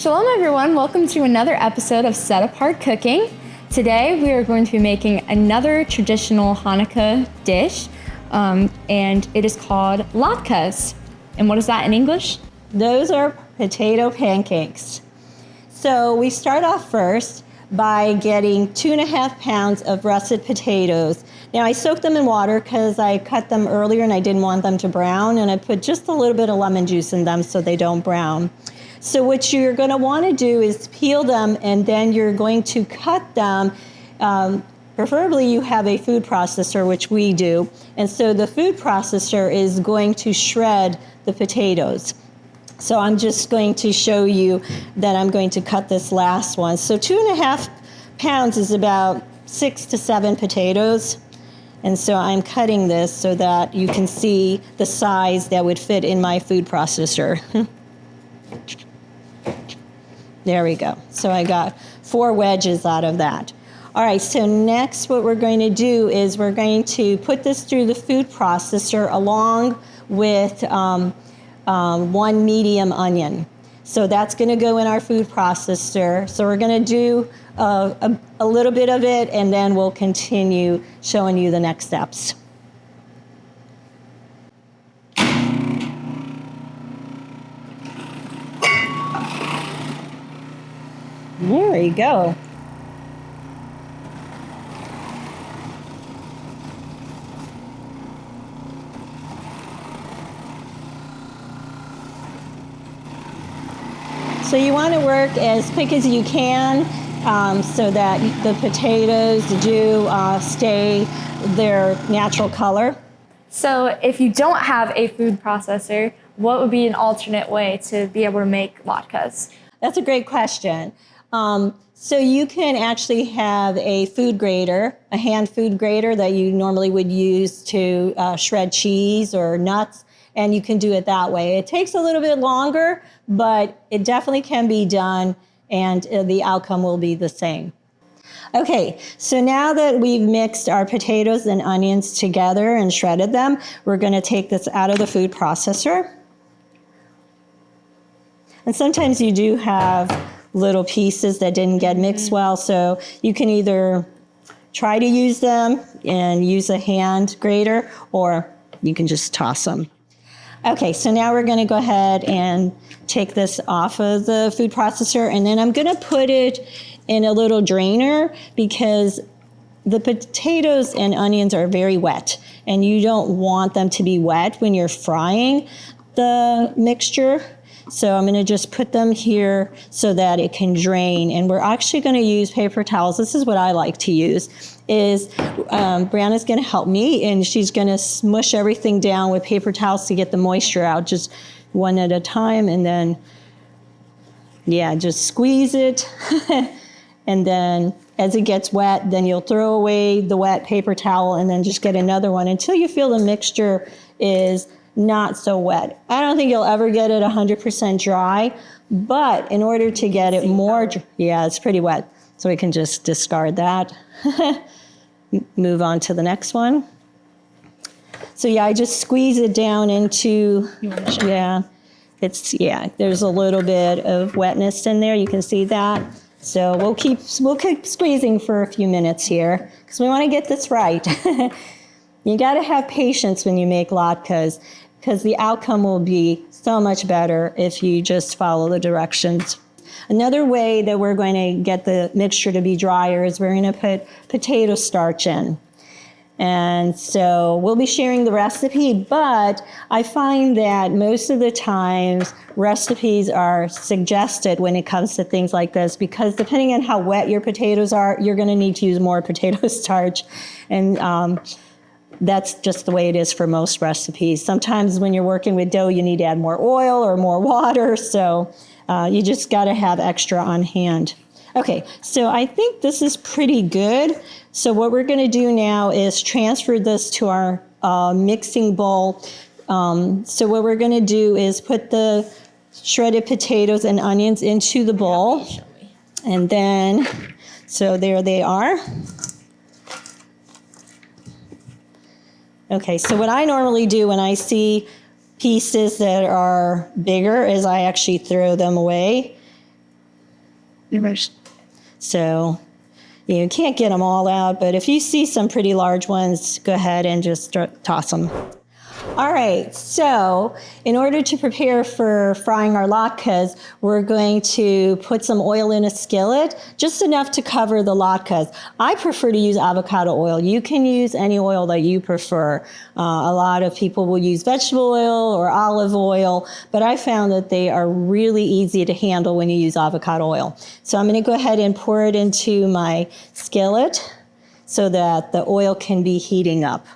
Shalom everyone, welcome to another episode of Set Apart Cooking. Today we are going to be making another traditional Hanukkah dish, and it is called Latkes. And what is that in English? Those are potato pancakes. So we start off first by getting 2.5 pounds of russet potatoes. Now I soaked them in water because I cut them earlier and I didn't want them to brown, and I put just a little bit of lemon juice in them so they don't brown. So what you're going to want to do is peel them, and then you're going to cut them. Preferably you have a food processor, which we do. And so the food processor is going to shred the potatoes. So I'm just going to show you that I'm going to cut this last one. So 2.5 pounds is about 6 to 7 potatoes. And so I'm cutting this so that you can see the size that would fit in my food processor. There we go. So I got 4 wedges out of that. All right, so next what we're going to do is we're going to put this through the food processor along with 1 medium onion. So that's going to go in our food processor. So we're going to do a little bit of it, and then we'll continue showing you the next steps. There we go. So you want to work as quick as you can so that the potatoes do stay their natural color. So if you don't have a food processor, what would be an alternate way to be able to make latkes? That's a great question. So you can actually have a food grater, a hand food grater that you normally would use to shred cheese or nuts, and you can do it that way. It takes a little bit longer, but it definitely can be done, and the outcome will be the same. Okay, so now that we've mixed our potatoes and onions together and shredded them, we're going to take this out of the food processor. And sometimes you do have little pieces that didn't get mixed well, so you can either try to use them and use a hand grater, or you can just toss them. Okay, so now we're going to go ahead and take this off of the food processor, and then I'm going to put it in a little drainer because the potatoes and onions are very wet, and you don't want them to be wet when you're frying the mixture. So I'm going to just put them here so that it can drain. And we're actually going to use paper towels. This is what I like to use. Briana's going to help me, and she's going to smush everything down with paper towels to get the moisture out, just one at a time. And then, just squeeze it. And then as it gets wet, then you'll throw away the wet paper towel and then just get another one until you feel the mixture is not so wet. I don't think you'll ever get it 100% dry, but in order to get it more, it's pretty wet. So we can just discard that. Move on to the next one. So I just squeeze it down into, there's a little bit of wetness in there. You can see that. So we'll keep squeezing for a few minutes here because we want to get this right. You got to have patience when you make latkes, because the outcome will be so much better if you just follow the directions. Another way that we're going to get the mixture to be drier is we're going to put potato starch in. And so we'll be sharing the recipe, but I find that most of the times recipes are suggested when it comes to things like this, because depending on how wet your potatoes are, you're going to need to use more potato starch. And that's just the way it is for most recipes. Sometimes when you're working with dough, you need to add more oil or more water, so you just got to have extra on hand. Okay, so I think this is pretty good. So what we're going to do now is transfer this to our mixing bowl. So what we're going to do is put the shredded potatoes and onions into the bowl. And then, so there they are. Okay, so what I normally do when I see pieces that are bigger is I actually throw them away. So you can't get them all out, but if you see some pretty large ones, go ahead and just toss them. All right, so in order to prepare for frying our latkes, we're going to put some oil in a skillet, just enough to cover the latkes. I prefer to use avocado oil. You can use any oil that you prefer. A lot of people will use vegetable oil or olive oil, but I found that they are really easy to handle when you use avocado oil. So I'm going to go ahead and pour it into my skillet so that the oil can be heating up.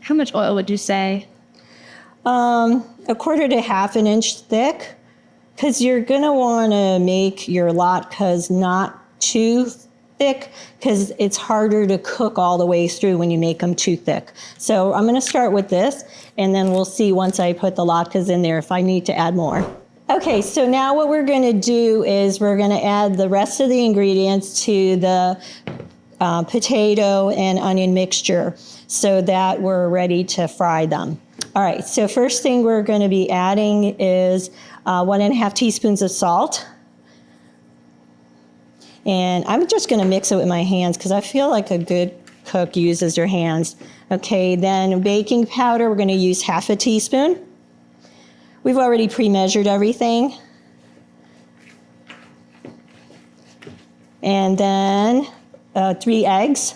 How much oil would you say? A quarter to half an inch thick, because you're going to want to make your latkes not too thick, because it's harder to cook all the way through when you make them too thick. So I'm going to start with this, and then we'll see once I put the latkes in there if I need to add more. Okay, so now what we're going to do is we're going to add the rest of the ingredients to the potato and onion mixture so that we're ready to fry them. All right, so first thing we're going to be adding is 1.5 teaspoons of salt. And I'm just going to mix it with my hands because I feel like a good cook uses their hands. Okay, then baking powder, we're going to use 1/2 teaspoon. We've already pre-measured everything. And then 3 eggs.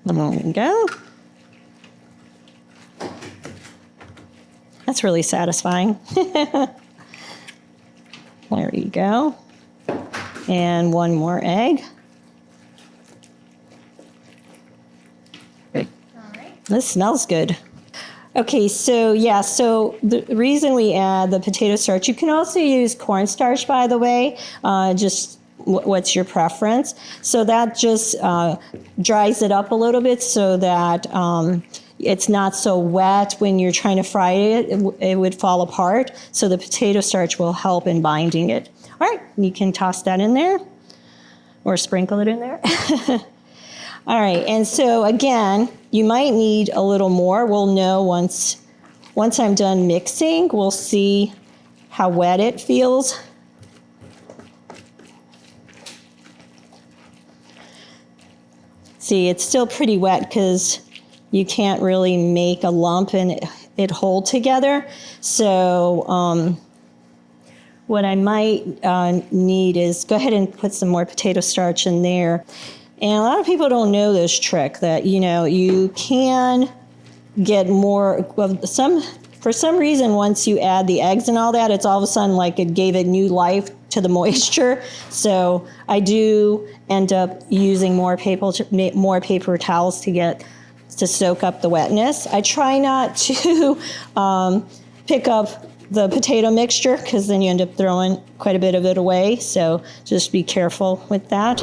There we go. That's really satisfying. There you go. And 1 more egg. This smells good. Okay, so the reason we add the potato starch, you can also use cornstarch, by the way, just what's your preference. So that just dries it up a little bit so that it's not so wet when you're trying to fry it. It would fall apart. So the potato starch will help in binding it. All right, you can toss that in there or sprinkle it in there. All right, and so again, you might need a little more. We'll know once I'm done mixing, we'll see how wet it feels. See, it's still pretty wet because you can't really make a lump and it hold together. So what I might need is go ahead and put some more potato starch in there. And a lot of people don't know this trick that, you can get more, for some reason, once you add the eggs and all that, it's all of a sudden like it gave it new life to the moisture. So I do end up using more paper towels to soak up the wetness. I try not to pick up the potato mixture because then you end up throwing quite a bit of it away. So just be careful with that.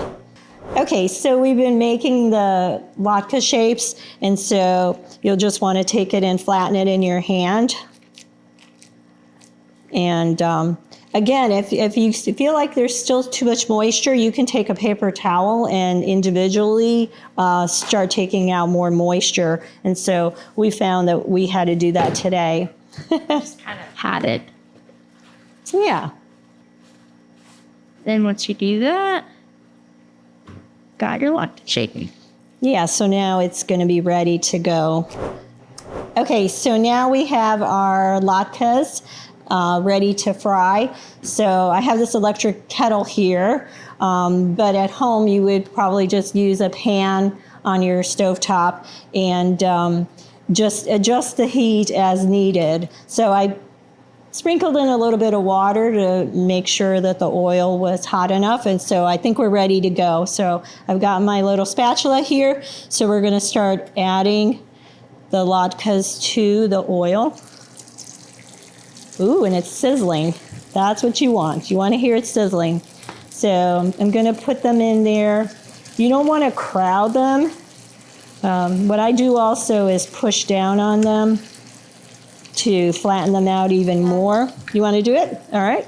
Okay, so we've been making the latke shapes, and so you'll just want to take it and flatten it in your hand. And again, if you feel like there's still too much moisture, you can take a paper towel and individually start taking out more moisture. And so we found that we had to do that today. Just kind of had it. Yeah. Then once you do that, got your latke shaking. Yeah, so now it's going to be ready to go. Okay, so now we have our latkes ready to fry. So I have this electric kettle here, but at home you would probably just use a pan on your stovetop and just adjust the heat as needed. So I sprinkled in a little bit of water to make sure that the oil was hot enough, and so I think we're ready to go. So I've got my little spatula here, so we're going to start adding the latkes to the oil. Ooh, and it's sizzling. That's what you want. You want to hear it sizzling. So I'm going to put them in there. You don't want to crowd them. What I do also is push down on them to flatten them out even more. You want to do it? All right.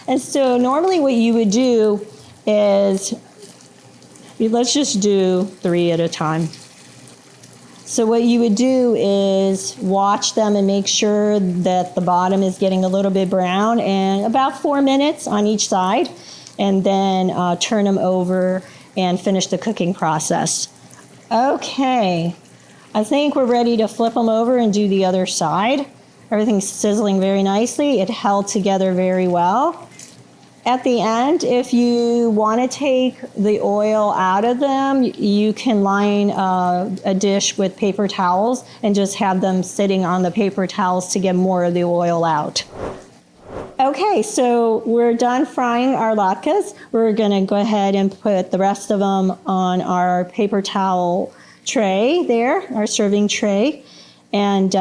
And so normally what you would do is let's just do 3 at a time. So what you would do is watch them and make sure that the bottom is getting a little bit brown, and about 4 minutes on each side, and then turn them over and finish the cooking process. Okay, I think we're ready to flip them over and do the other side. Everything's sizzling very nicely. It held together very well. At the end, if you want to take the oil out of them, you can line a dish with paper towels and just have them sitting on the paper towels to get more of the oil out. Okay, so we're done frying our latkes. We're going to go ahead and put the rest of them on our paper towel tray there, our serving tray. And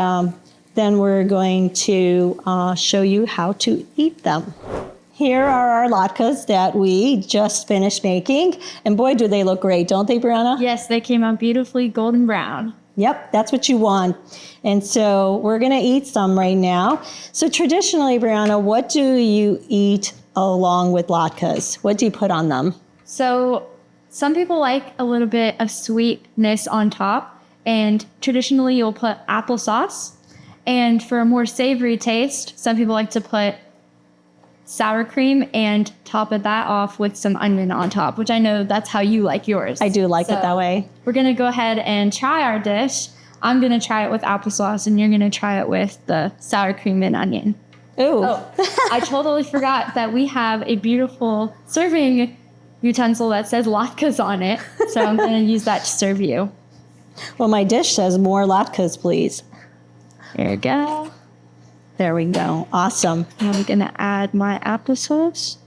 then we're going to show you how to eat them. Here are our latkes that we just finished making. And boy, do they look great, don't they, Briana? Yes, they came out beautifully golden brown. Yep, that's what you want. And so we're going to eat some right now. So traditionally, Briana, what do you eat along with latkes? What do you put on them? So some people like a little bit of sweetness on top. And traditionally, you'll put applesauce. And for a more savory taste, some people like to put sour cream and top it that off with some onion on top, which I know that's how you like yours. I do like it that way. We're going to go ahead and try our dish. I'm going to try it with applesauce, and you're going to try it with the sour cream and onion. Ooh. Oh, I totally forgot that we have a beautiful serving utensil that says latkes on it. So I'm going to use that to serve you. Well, my dish says more latkes, please. There you go. There we go. Awesome. I'm going to add my applesauce.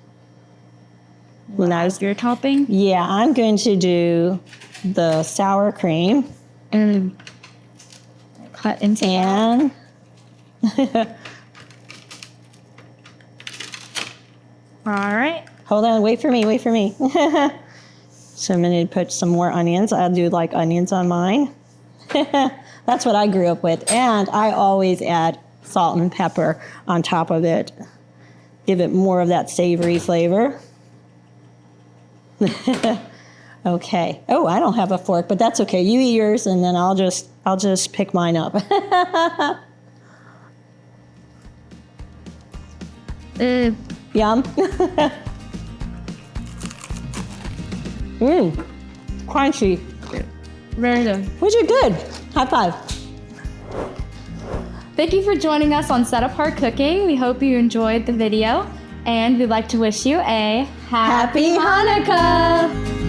Well, now, Your topping. yeah, I'm going to do the sour cream. And cut into And All right. hold on, wait for me. So I'm going to put some more onions. I'll do like onions on mine. That's what I grew up with. And I always add salt and pepper on top of it. Give it more of that savory flavor. Okay. Oh, I don't have a fork, but that's okay. You eat yours, and then I'll just pick mine up. Yum. Crunchy. Very good. Which are good. High five. Thank you for joining us on Set Apart Cooking. We hope you enjoyed the video, and we'd like to wish you a Happy Hanukkah!